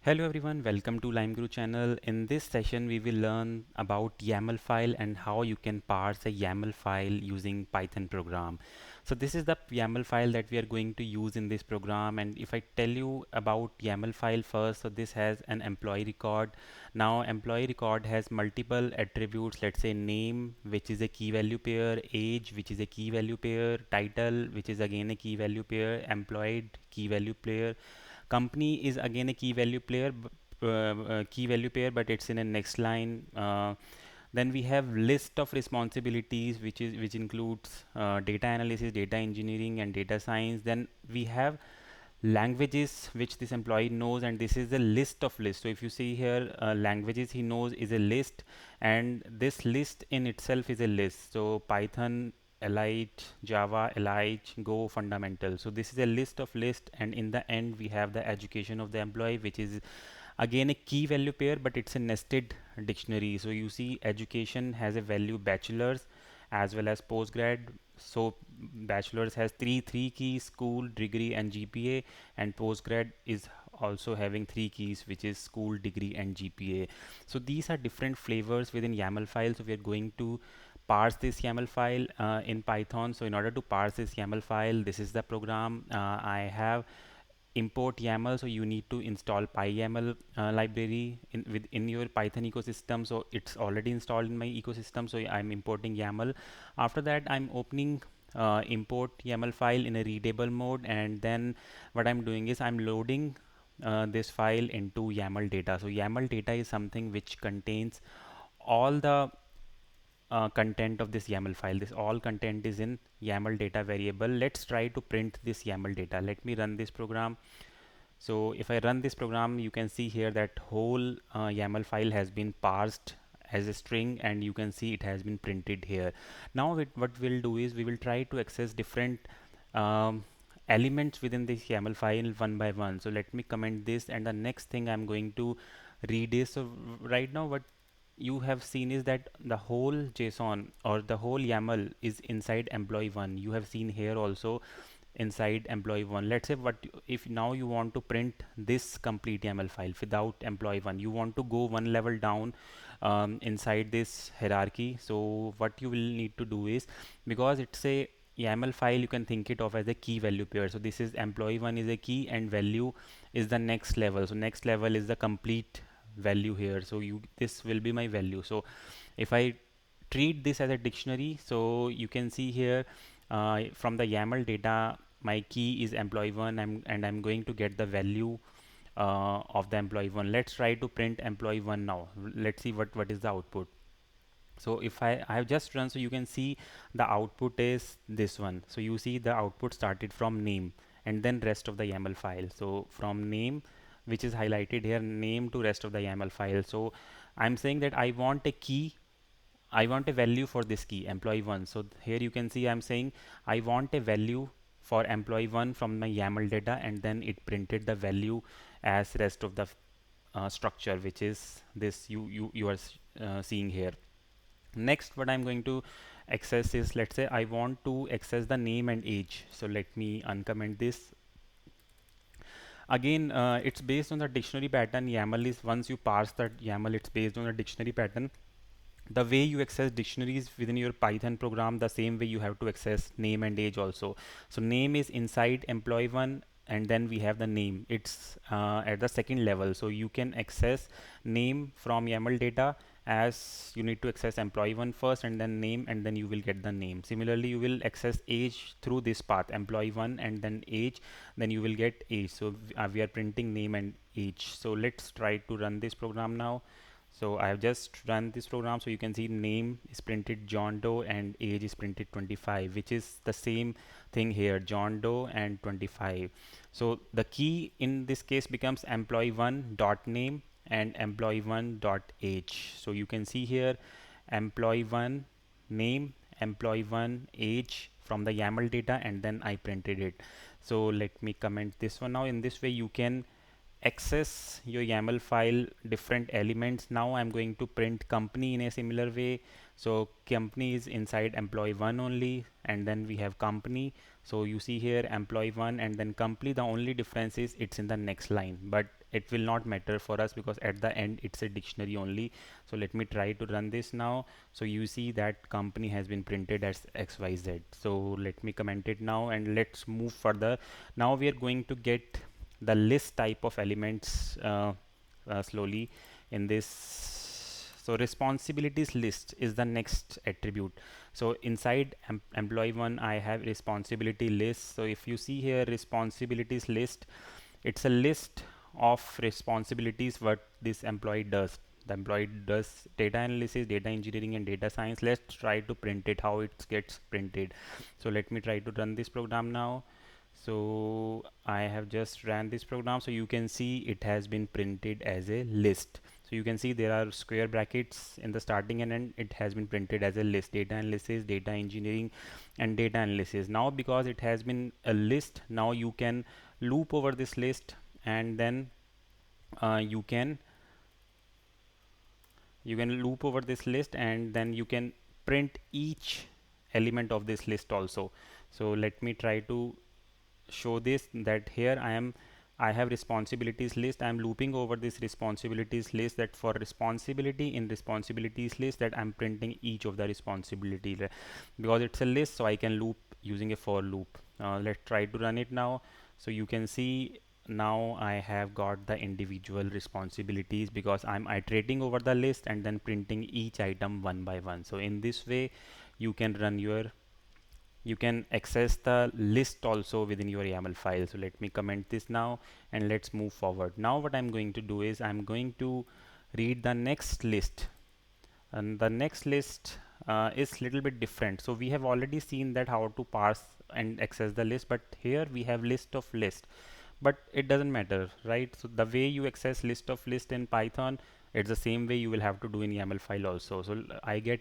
Hello everyone, welcome to LimeGuru channel. In this session, we will learn about YAML file and how you can parse a YAML file using Python program. So this is the YAML file that we are going to use in this program. And if I tell you about YAML file first, so this has an employee record. Now employee record has multiple attributes, let's say name, which is a key value pair, age, which is a key value pair, title, which is again a key value pair, employed key value pair. Company is again a key value pair, but it's in a next line. Then we have list of responsibilities, which includes data analysis, data engineering, and data science. Then we have languages which this employee knows, and this is the list of lists. So if you see here, languages he knows is a list, and this list in itself is a list. So Python, Elite, Java, Elite, Go, fundamental. So this is a list of list, and in the end we have the education of the employee, which is again a key value pair, but it's a nested dictionary. So you see education has a value bachelor's as well as postgrad. So bachelor's has three keys: school, degree, and GPA, and postgrad is also having three keys, which is school, degree, and GPA. So these are different flavors within YAML file. So we are going to parse this YAML file in Python. So in order to parse this YAML file, this is the program. I have import YAML, so you need to install PyYAML library within your Python ecosystem. So it's already installed in my ecosystem, so I'm importing YAML. After that, I'm opening import YAML file in a readable mode, and then what I'm doing is I'm loading this file into YAML data. So YAML data is something which contains all the content of this YAML file. This all content is in YAML data variable. Let's try to print this YAML data. Let me run this program. So if I run this program, you can see here that whole YAML file has been parsed as a string, and you can see it has been printed here. Now what we'll do is we will try to access different um, elements within this YAML file one by one. So let me comment this, and the next thing I'm going to read is, so right now what you have seen is that the whole JSON or the whole YAML is inside employee1. You have seen here also inside employee1. Let's say if now you want to print this complete YAML file without employee1, you want to go one level down inside this hierarchy. So what you will need to do is, because it's a YAML file, you can think it of as a key value pair. So this is employee1 is a key, and value is the next level. So next level is the complete value here. So this will be my value. So if I treat this as a dictionary, so you can see here from the YAML data, my key is employee1, and I'm going to get the value of the employee1. Let's try to print employee1 now. Let's see what is the output. So if I have just run, so you can see the output is this one. So you see the output started from name and then rest of the YAML file. So from name, which is highlighted here, name to rest of the YAML file. So I'm saying that I want a key, I want a value for this key employee1. So here you can see I'm saying I want a value for employee1 from my YAML data, and then it printed the value as rest of the structure, which is this you are seeing here. Next, what I'm going to access is, let's say I want to access the name and age. So let me uncomment this. Again, it's based on the dictionary pattern. YAML is, once you parse that YAML, it's based on the dictionary pattern. The way you access dictionaries within your Python program, the same way you have to access name and age also. So name is inside employee1, and then we have the name. It's at the second level. So you can access name from YAML data, as you need to access employee1 first and then name, and then you will get the name. Similarly, you will access age through this path, employee1 and then age, then you will get age. So we are printing name and age. So let's try to run this program now. So I have just run this program. So you can see name is printed John Doe and age is printed 25, which is the same thing here, John Doe and 25. So the key in this case becomes employee1 dot name and employee1 dot age. So you can see here employee1 name, employee1 age from the YAML data, and then I printed it. So let me comment this one now. In this way you can access your YAML file different elements. Now I'm going to print company in a similar way. So company is inside employee1 only, and then we have company. So you see here employee1 and then company. The only difference is it's in the next line, but it will not matter for us because at the end it's a dictionary only. So let me try to run this now. So you see that company has been printed as XYZ. So let me comment it now and let's move further. Now we are going to get the list type of elements slowly in this. So responsibilities list is the next attribute. So inside employee one I have responsibility list. So if you see here responsibilities list, it's a list of responsibilities what this employee does. The employee does data analysis, data engineering and data science. Let's try to print it, how it gets printed. So let me try to run this program now. So I have just ran this program, so you can see it has been printed as a list. So you can see there are square brackets in the starting and end. It has been printed as a list: data analysis, data engineering and data analysis. Now because it has been a list, now you can loop over this list and then you can loop over this list and then you can print each element of this list also. So let me try to show this, that here I have responsibilities list. I am looping over this responsibilities list, that for responsibility in responsibilities list that I'm printing each of the responsibility because it's a list, so I can loop using a for loop. Let's try to run it now. So you can see now I have got the individual responsibilities because I'm iterating over the list and then printing each item one by one. So in this way you can run your, you can access the list also within your YAML file. So let me comment this now and let's move forward. Now what I'm going to do is I'm going to read the next list, and the next list is little bit different. So we have already seen that how to parse and access the list, but here we have list of list, but it doesn't matter, right? So the way you access list of list in Python, it's the same way you will have to do in YAML file also. So I get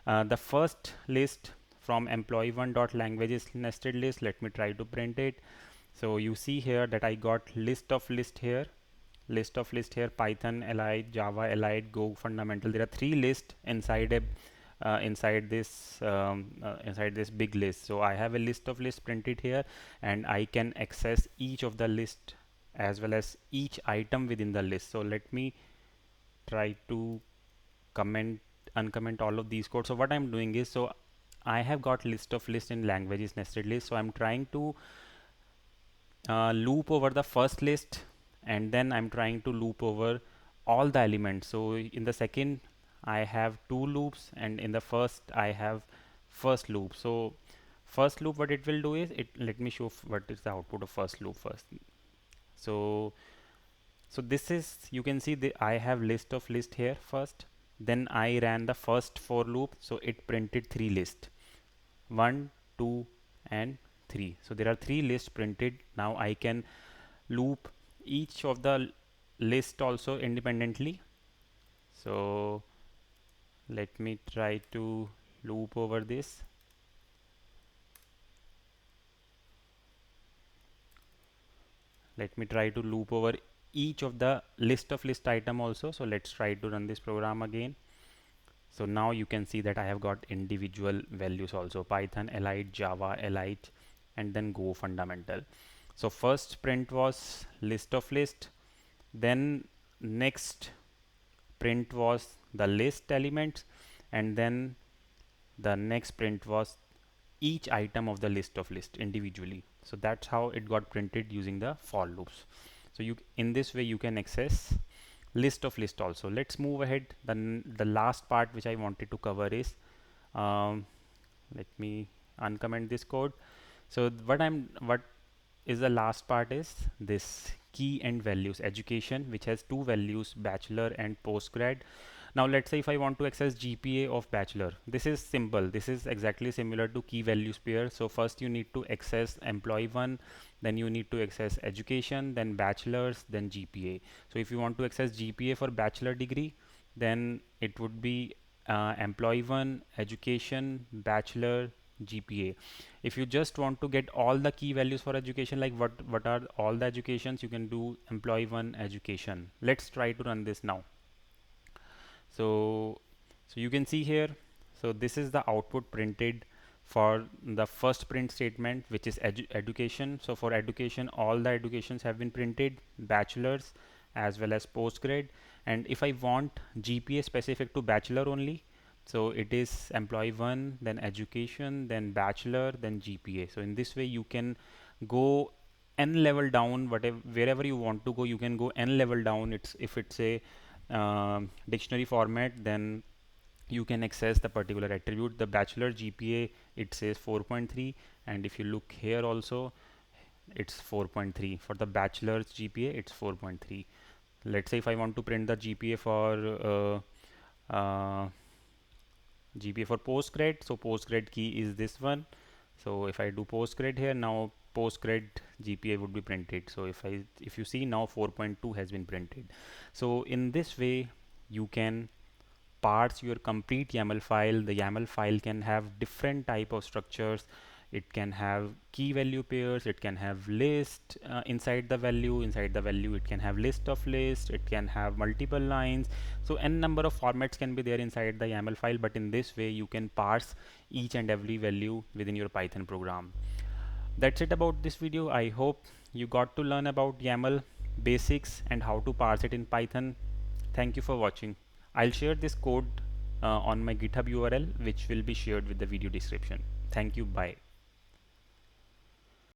the first list from employee one dot languages nested list. Let me try to print it. So you see here that I got list of list here, list of list here, Python, Elite, Java, Elite, Go, fundamental. There are three lists inside a inside this big list. So I have a list of lists printed here and I can access each of the list as well as each item within the list. So let me try to comment uncomment all of these codes. So what I'm doing is, so I have got list of list in languages nested list. So I'm trying to loop over the first list and then I'm trying to loop over all the elements. So in the second I have two loops and in the first I have first loop. So first loop, what it will do is, it let me show what is the output of first loop first. So this is, you can see the I have list of list here first, then I ran the first for loop, so it printed three lists, 1 2 and 3. So there are three lists printed. Now I can loop each of the list also independently. So let me try to loop over this. Let me try to loop over each of the list of list item also. So let's try to run this program again. So now you can see that I have got individual values also, Python, Elite, Java, Elite, and then Go fundamental. So first print was list of list, then next print was the list elements, and then the next print was each item of the list of list individually. So that's how it got printed using the for loops. So you, in this way you can access list of list also. Let's move ahead. The last part which I wanted to cover is let me uncomment this code. So what is the last part is this key and values education, which has two values, bachelor and postgrad. Now let's say if I want to access GPA of bachelor, this is simple. This is exactly similar to key values pair. So first you need to access employee one, then you need to access education, then bachelor's, then GPA. So if you want to access GPA for bachelor degree, then it would be employee one, education, bachelor, GPA. If you just want to get all the key values for education, like what are all the educations, you can do employee one education. Let's try to run this now. So you can see here, so this is the output printed for the first print statement, which is education. So for education, all the educations have been printed, bachelor's as well as postgrad. And if I want GPA specific to bachelor only, so it is employee 1, then education, then bachelor, then GPA. So in this way you can go n level down, whatever wherever you want to go, you can go n level down. It's if it's a dictionary format, then you can access the particular attribute. The bachelor GPA, it says 4.3, and if you look here also, it's 4.3. For the bachelor's GPA, it's 4.3. Let's say if I want to print the GPA for postgrad, so postgrad key is this one. So if I do postgrad here, now postgrad GPA would be printed. So if you see now 4.2 has been printed. So in this way you can parse your complete YAML file. The YAML file can have different type of structures. It can have key value pairs, it can have list inside the value. Inside the value it can have list of list, it can have multiple lines. So n number of formats can be there inside the YAML file, but in this way you can parse each and every value within your Python program. That's it about this video. I hope you got to learn about YAML basics and how to parse it in Python. Thank you for watching. I'll share this code on my GitHub URL, which will be shared with the video description. Thank you. Bye.